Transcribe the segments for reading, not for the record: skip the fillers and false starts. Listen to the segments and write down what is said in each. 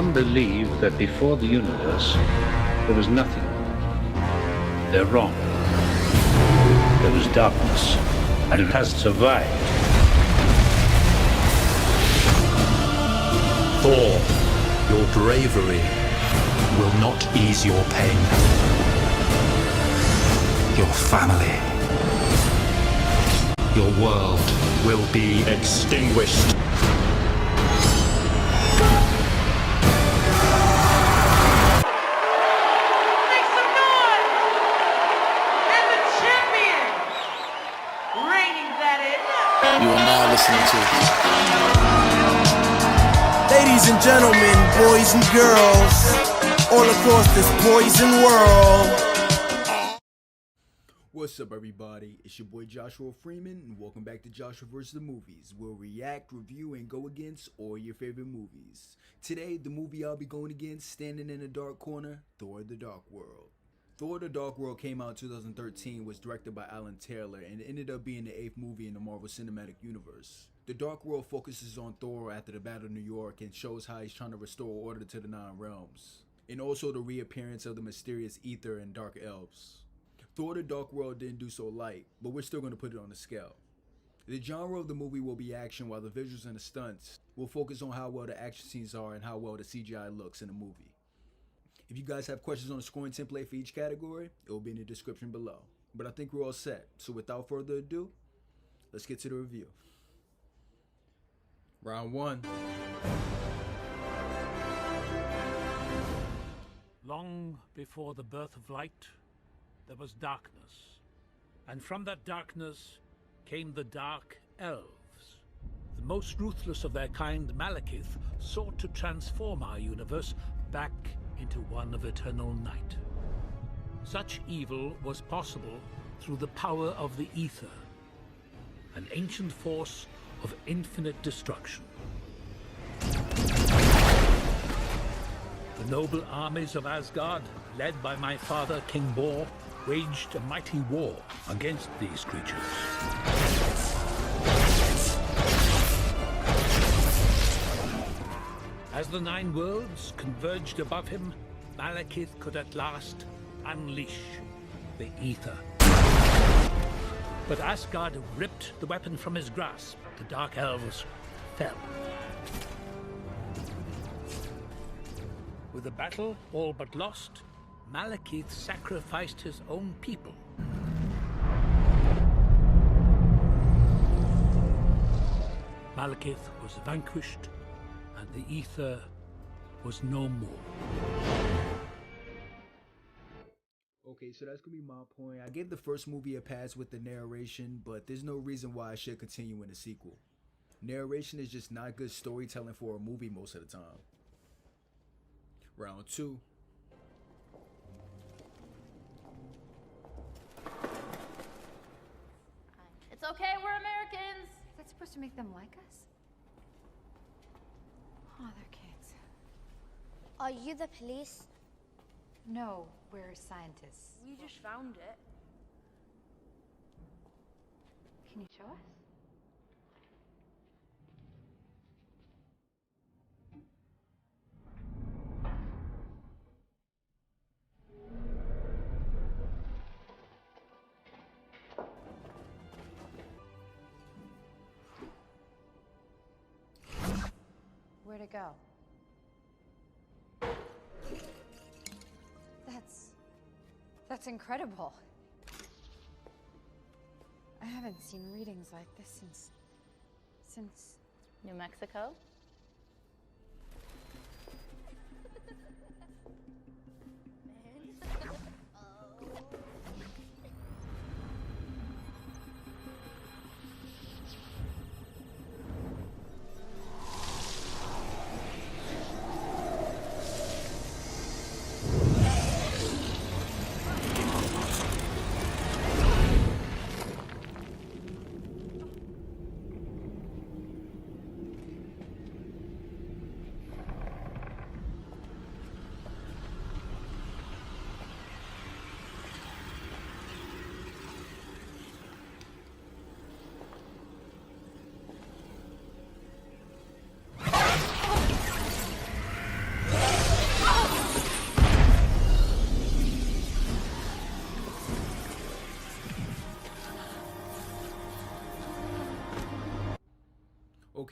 Some believe that before the universe, there was nothing. They're wrong. There was darkness, and it has survived. Thor, your bravery will not ease your pain. Your family, your world will be extinguished. You are now listening to Ladies and gentlemen, boys and girls, all across this poison world. What's up, everybody? It's your boy Joshua Freeman, and welcome back to Joshua vs. the Movies. We'll react, review, and go against all your favorite movies. Today, the movie I'll be going against, standing in the dark corner, Thor: The Dark World. Thor: The Dark World came out in 2013, was directed by Alan Taylor, and it ended up being the 8th movie in the Marvel Cinematic Universe. The Dark World focuses on Thor after the Battle of New York and shows how he's trying to restore order to the 9 realms, and also the reappearance of the mysterious Ether and Dark Elves. Thor: The Dark World didn't do so light, but we're still going to put it on the scale. The genre of the movie will be action, while the visuals and the stunts will focus on how well the action scenes are and how well the CGI looks in the movie. If you guys have questions on the scoring template for each category, it will be in the description below. But I think we're all set, so without further ado, let's get to the review. Round 1. Long before the birth of light, there was darkness. And from that darkness came the Dark Elves. The most ruthless of their kind, Malekith, sought to transform our universe back into one of eternal night. Such evil was possible through the power of the Ether, an ancient force of infinite destruction. The noble armies of Asgard, led by my father, King Bor, waged a mighty war against these creatures. As the 9 worlds converged above him, Malekith could at last unleash the Ether. But Asgard ripped the weapon from his grasp. The Dark Elves fell. With the battle all but lost, Malekith sacrificed his own people. Malekith was vanquished, and the Ether was no more. Okay, so that's gonna be my point. I gave the first movie a pass with the narration, but there's no reason why I should continue in the sequel. Narration is just not good storytelling for a movie most of the time. Round 2. It's okay, we're Americans! Is that supposed to make them like us? Oh, they're kids. Are you the police? No, we're scientists. We just found it. Can you show us? Where'd it go? That's incredible. I haven't seen readings like this since New Mexico?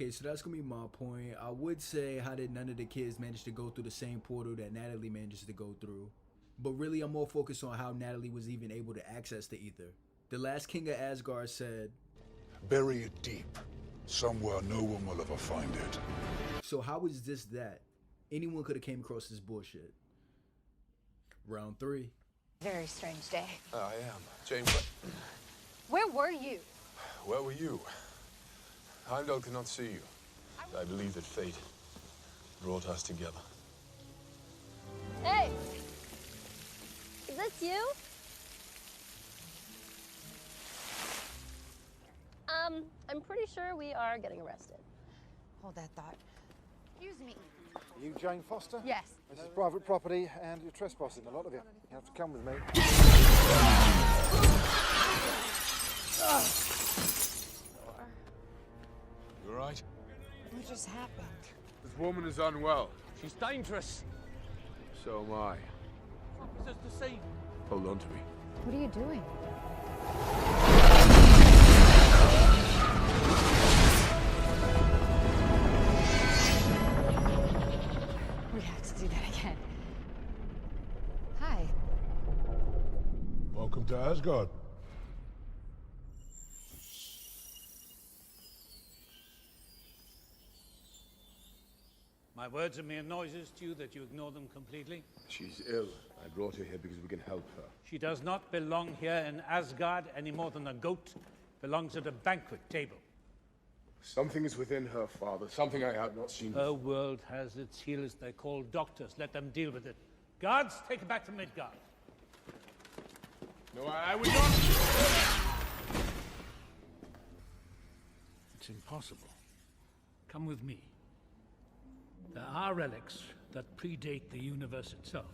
Okay, so that's gonna be my point. I would say, how did none of the kids manage to go through the same portal that Natalie manages to go through? But really, I'm more focused on how Natalie was even able to access the ether. The last king of Asgard said, "Bury it deep, somewhere no one will ever find it." so how is this that? Anyone could have came across this bullshit. Round 3. Very strange day. I am. Jane, Where were you? where were you? Heimdall cannot see you. I believe that fate brought us together. Hey! Is this you? I'm pretty sure we are getting arrested. Hold that thought. Excuse me. Are you Jane Foster? Yes. This is private property and you're trespassing, a lot of you. You have to come with me. You all right? What just happened? This woman is unwell. She's dangerous. So am I. Officers to save. Hold on to me. What are you doing? We have to do that again. Hi. Welcome to Asgard. My words are mere noises to you that you ignore them completely. She's ill. I brought her here because we can help her. She does not belong here in Asgard any more than a goat belongs at a banquet table. Something is within her, Father. Something I have not seen. Her world has its healers they call doctors. Let them deal with it. Guards, take her back to Midgard. No, I would not. It's impossible. Come with me. There are relics that predate the universe itself.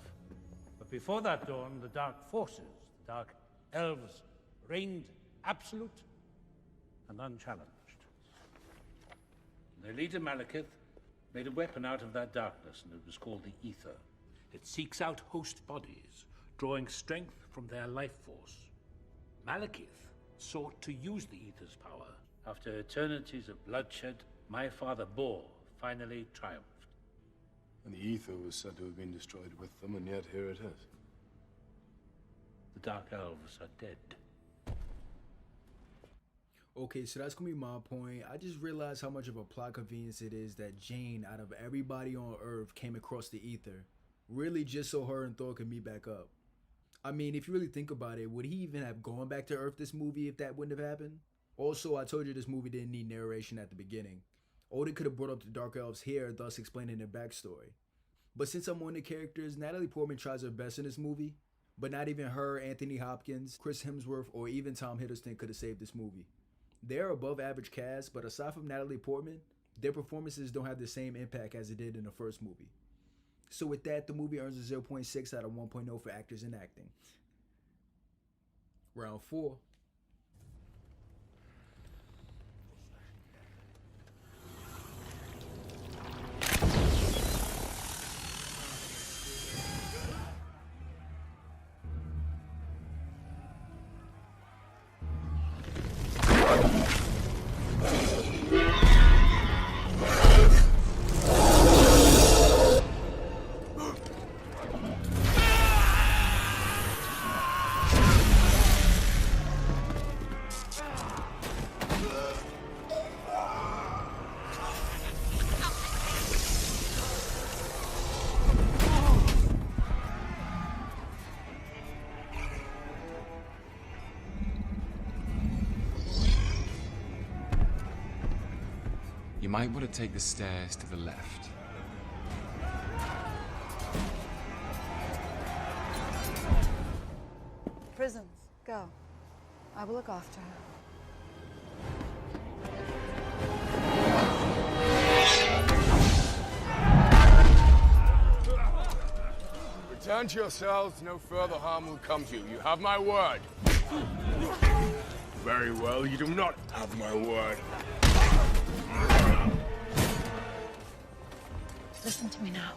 But before that dawn, the dark forces, the dark elves, reigned absolute and unchallenged. Their leader, Malekith, made a weapon out of that darkness, and it was called the Ether. It seeks out host bodies, drawing strength from their life force. Malekith sought to use the Ether's power. After eternities of bloodshed, my father Bor finally triumphed. And the ether was said to have been destroyed with them, and yet here it is. The Dark Elves are dead. Okay, so that's gonna be my point. I just realized how much of a plot convenience it is that Jane, out of everybody on Earth, came across the ether. Really just so her and Thor could meet back up. I mean, if you really think about it, would he even have gone back to Earth this movie if that wouldn't have happened? Also, I told you this movie didn't need narration at the beginning. Odin could have brought up the Dark Elves here, thus explaining their backstory. But since I'm on the characters, Natalie Portman tries her best in this movie, but not even her, Anthony Hopkins, Chris Hemsworth, or even Tom Hiddleston could have saved this movie. They're above average cast, but aside from Natalie Portman, their performances don't have the same impact as it did in the first movie. So with that, the movie earns a 0.6 out of 1.0 for actors and acting. Round 4. You might want to take the stairs to the left. Prisons, go. I will look after her. Return to yourselves. No further harm will come to you. You have my word. Very well. You do not have my word. Listen to me now.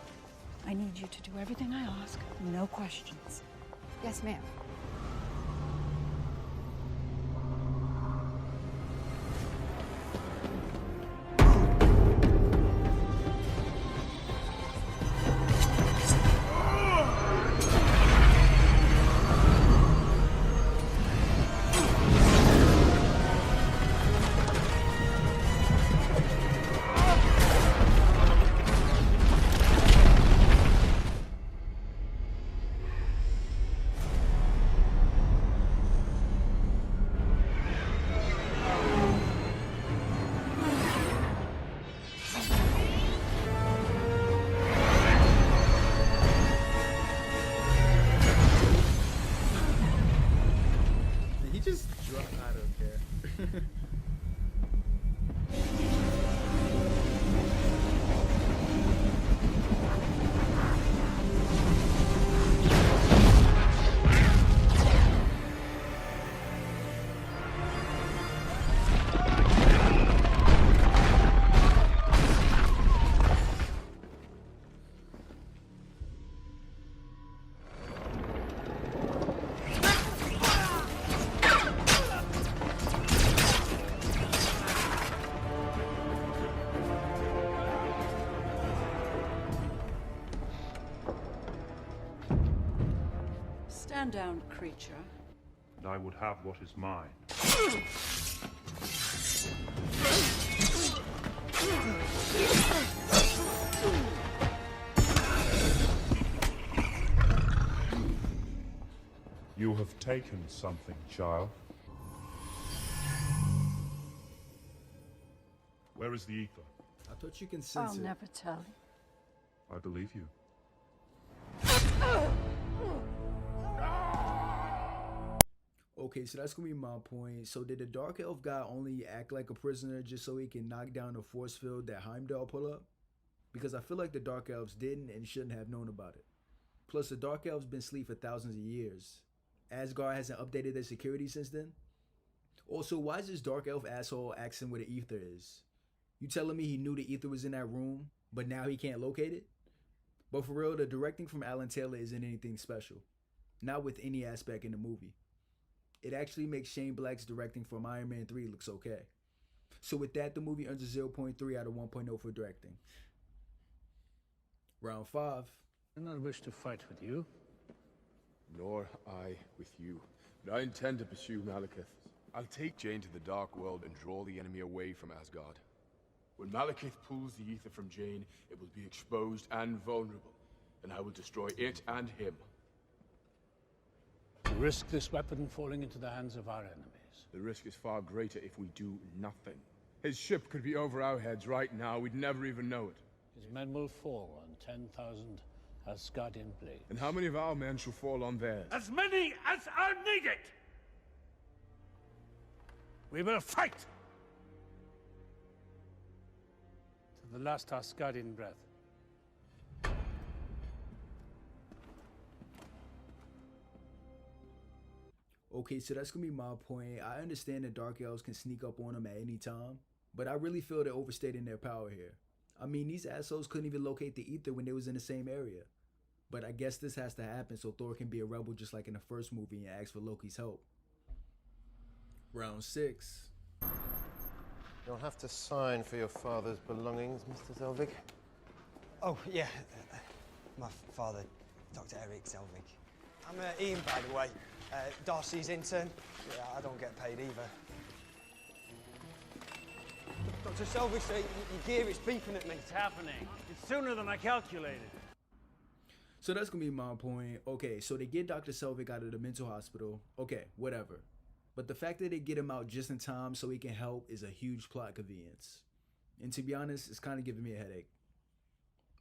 I need you to do everything I ask, no questions. Yes, ma'am. Stand down, creature. And I would have what is mine. You have taken something, child. Where is the ether? I thought you can sense I'll it. never tell you. I believe you. Okay, so that's gonna be my point. So did the Dark Elf guy only act like a prisoner just so he can knock down the force field that Heimdall pull up? Because I feel like the Dark Elves didn't and shouldn't have known about it. Plus, the Dark Elves been asleep for thousands of years. Asgard hasn't updated their security since then. Also, why is this Dark Elf asshole asking where the ether is? You telling me he knew the ether was in that room, but now he can't locate it? But for real, the directing from Alan Taylor isn't anything special. Not with any aspect in the movie. It actually makes Shane Black's directing from Iron Man 3 looks okay. So with that, the movie earns a 0.3 out of 1.0 for directing. Round 5. I do not wish to fight with you. Nor I with you. But I intend to pursue Malekith. I'll take Jane to the Dark World and draw the enemy away from Asgard. When Malekith pulls the ether from Jane, it will be exposed and vulnerable, and I will destroy it and him. You risk this weapon falling into the hands of our enemies. The risk is far greater if we do nothing. His ship could be over our heads right now, we'd never even know it. His men will fall on 10,000 Asgardian blades. And how many of our men shall fall on theirs? As many as are needed! We will fight! To the last Asgardian breath. Okay, so that's gonna be my point. I understand that Dark Elves can sneak up on them at any time, but I really feel they're overstating their power here. I mean, these assholes couldn't even locate the ether when they was in the same area. But I guess this has to happen so Thor can be a rebel just like in the first movie and ask for Loki's help. Round 6. You'll have to sign for your father's belongings, Mr. Selvig. Oh, yeah. My father, Dr. Eric Selvig. I'm Ian, by the way. Darcy's intern. Yeah, I don't get paid either. Dr. Selvig, say your gear is beeping at me. It's happening. It's sooner than I calculated. So that's gonna be my point. Okay, so they get Dr. Selvig out of the mental hospital. Okay, whatever. But the fact that they get him out just in time so he can help is a huge plot convenience. And to be honest, it's kind of giving me a headache.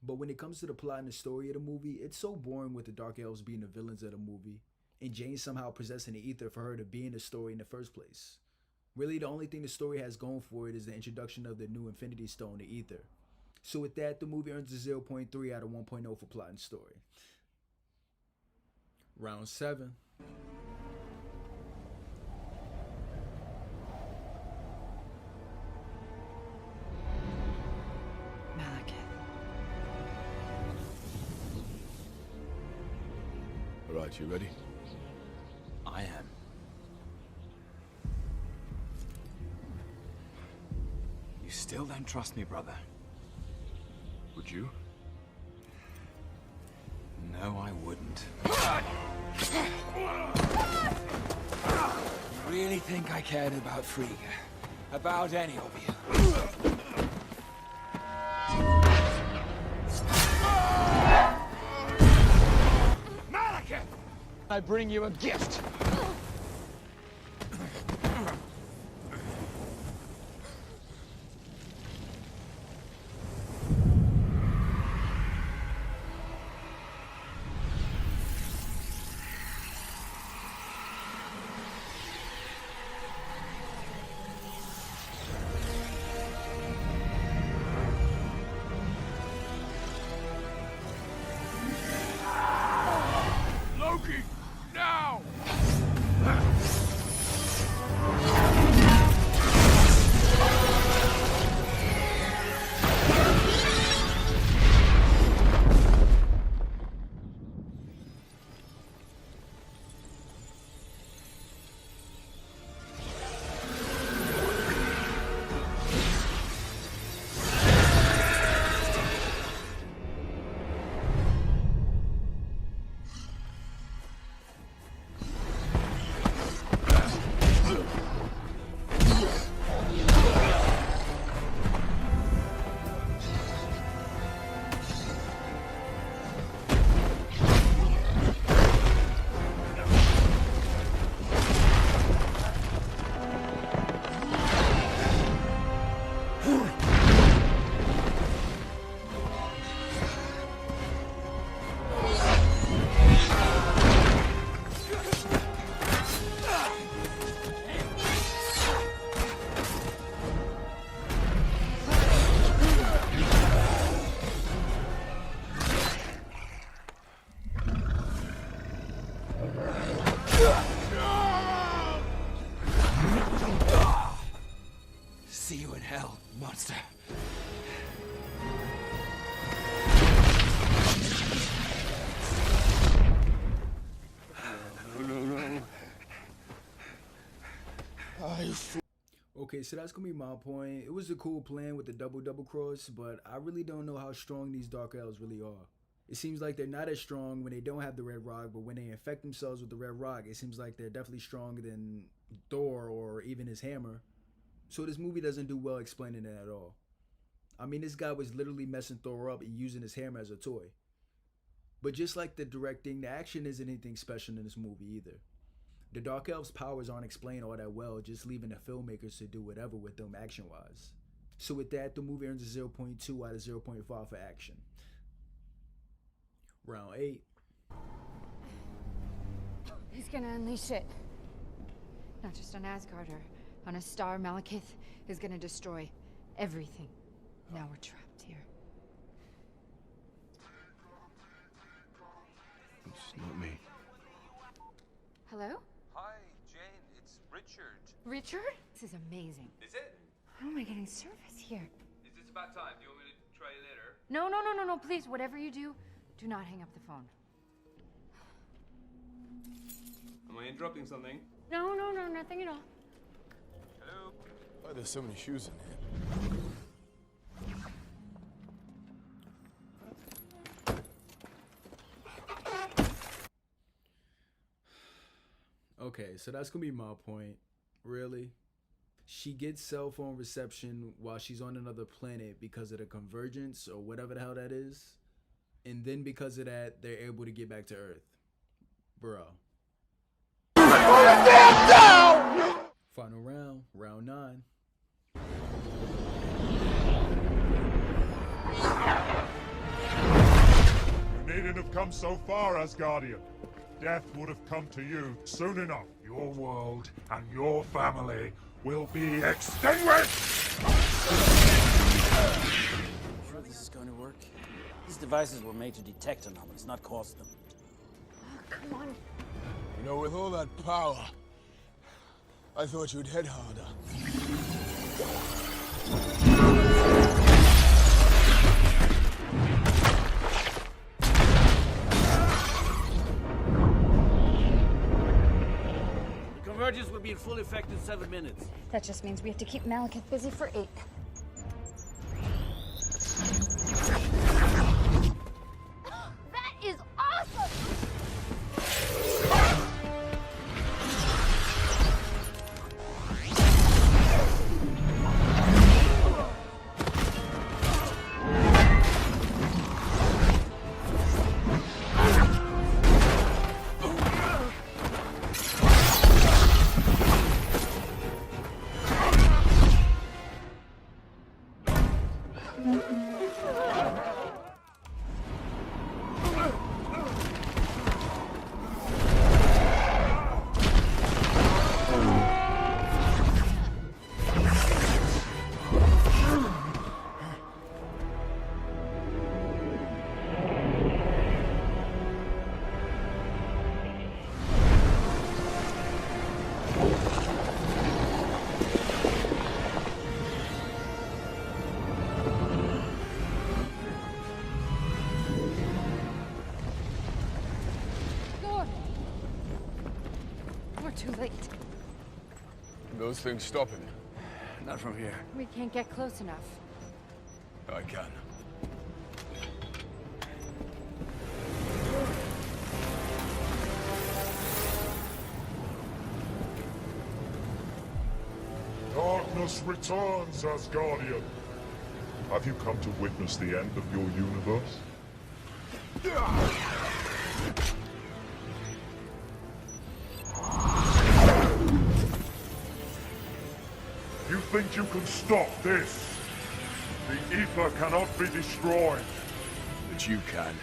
But when it comes to the plot and the story of the movie, it's so boring with the Dark Elves being the villains of the movie, and Jane somehow possessing the ether for her to be in the story in the first place. Really, the only thing the story has going for it is the introduction of the new Infinity Stone, the ether. So with that, the movie earns a 0.3 out of 1.0 for plot and story. Round 7. All right, you ready? I am. You still don't trust me, brother? Would you? No, I wouldn't. You really think I cared about Frigga? About any of you? I bring you a gift. Loki, now! monster. No. Okay, so that's gonna be my point. It was a cool plan with the double cross, but I really don't know how strong these Dark Elves really are. It seems like they're not as strong when they don't have the red rock, but when they infect themselves with the red rock, it seems like they're definitely stronger than Thor or even his hammer. So this movie doesn't do well explaining it at all. I mean, this guy was literally messing Thor up and using his hammer as a toy. But just like the directing, the action isn't anything special in this movie either. The Dark Elves' powers aren't explained all that well, just leaving the filmmakers to do whatever with them action-wise. So with that, the movie earns a 0.2 out of 0.5 for action. Round 8. He's gonna unleash it. Not just on Asgard or on a star. Malekith is gonna destroy everything. Now we're trapped here. It's not me. Hello? Hi, Jane. It's Richard. Richard? This is amazing. Is it? How am I getting service here? Is this about time? Do you want me to try later? No, please, whatever you do, do not hang up the phone. Am I interrupting something? No, nothing at all. Hello? Why there's so many shoes in here? Okay, so that's gonna be my point. Really? She gets cell phone reception while she's on another planet because of the Convergence or whatever the hell that is. And then because of that, they're able to get back to Earth. Bro. Final round, round 9. You needn't have come so far, Asgardian. Death would have come to you soon enough. Your world and your family will be extinguished! Sure this is going to work? These devices were made to detect anomalies, not cause them. Oh, come on. You know, with all that power, I thought you'd hit harder. Convergence will be in full effect in 7 minutes. That just means we have to keep Malekith busy for 8. That is awesome! Too late. Those things stopping? Not from here. We can't get close enough. I can. Darkness returns, Asgardian. Have you come to witness the end of your universe? You think you can stop this? The ether cannot be destroyed. But you can.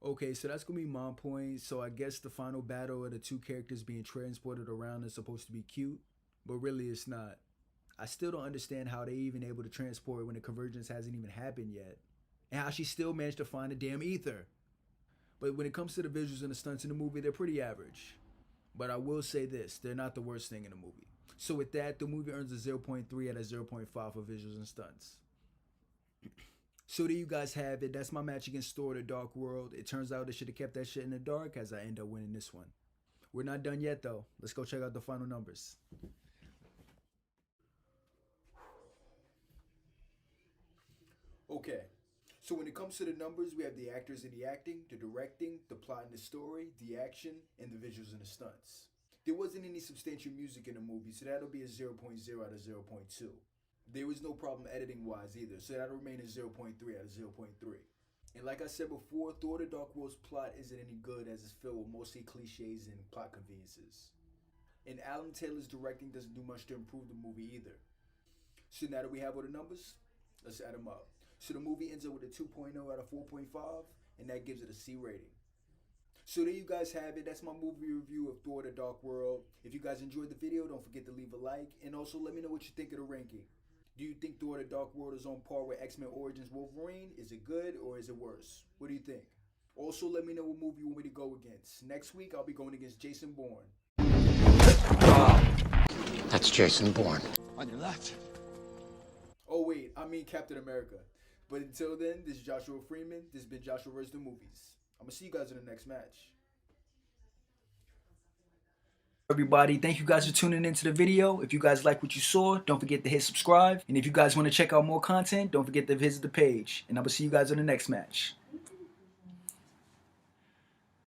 Okay, so that's gonna be my point. So I guess the final battle of the two characters being transported around is supposed to be cute, but really it's not. I still don't understand how they even able to transport when the convergence hasn't even happened yet. And how she still managed to find the damn ether. But when it comes to the visuals and the stunts in the movie, they're pretty average. But I will say this, they're not the worst thing in the movie. So with that, the movie earns a 0.3 out of 0.5 for visuals and stunts. So there you guys have it. That's my match against Thor: The Dark World. It turns out they should have kept that shit in the dark as I end up winning this one. We're not done yet though. Let's go check out the final numbers. Okay, so when it comes to the numbers, we have the actors and the acting, the directing, the plot and the story, the action, and the visuals and the stunts. There wasn't any substantial music in the movie, so that'll be a 0.0 out of 0.2. There was no problem editing wise either, so that'll remain a 0.3 out of 0.3. And like I said before, Thor: The Dark World's plot isn't any good as it's filled with mostly cliches and plot conveniences. And Alan Taylor's directing doesn't do much to improve the movie either. So now that we have all the numbers, let's add them up. So the movie ends up with a 2.0 out of 4.5, and that gives it a C rating. So there you guys have it. That's my movie review of Thor: The Dark World. If you guys enjoyed the video, don't forget to leave a like, and also let me know what you think of the ranking. Do you think Thor: The Dark World is on par with X-Men Origins Wolverine? Is it good or is it worse? What do you think? Also, let me know what movie you want me to go against. Next week, I'll be going against Jason Bourne. That's Jason Bourne. On your left. Oh wait, I mean Captain America. But until then, this is Joshua Freeman. This has been Joshua vs. the Movies. I'm going to see you guys in the next match. Everybody, thank you guys for tuning into the video. If you guys like what you saw, don't forget to hit subscribe. And if you guys want to check out more content, don't forget to visit the page. And I'm going to see you guys in the next match.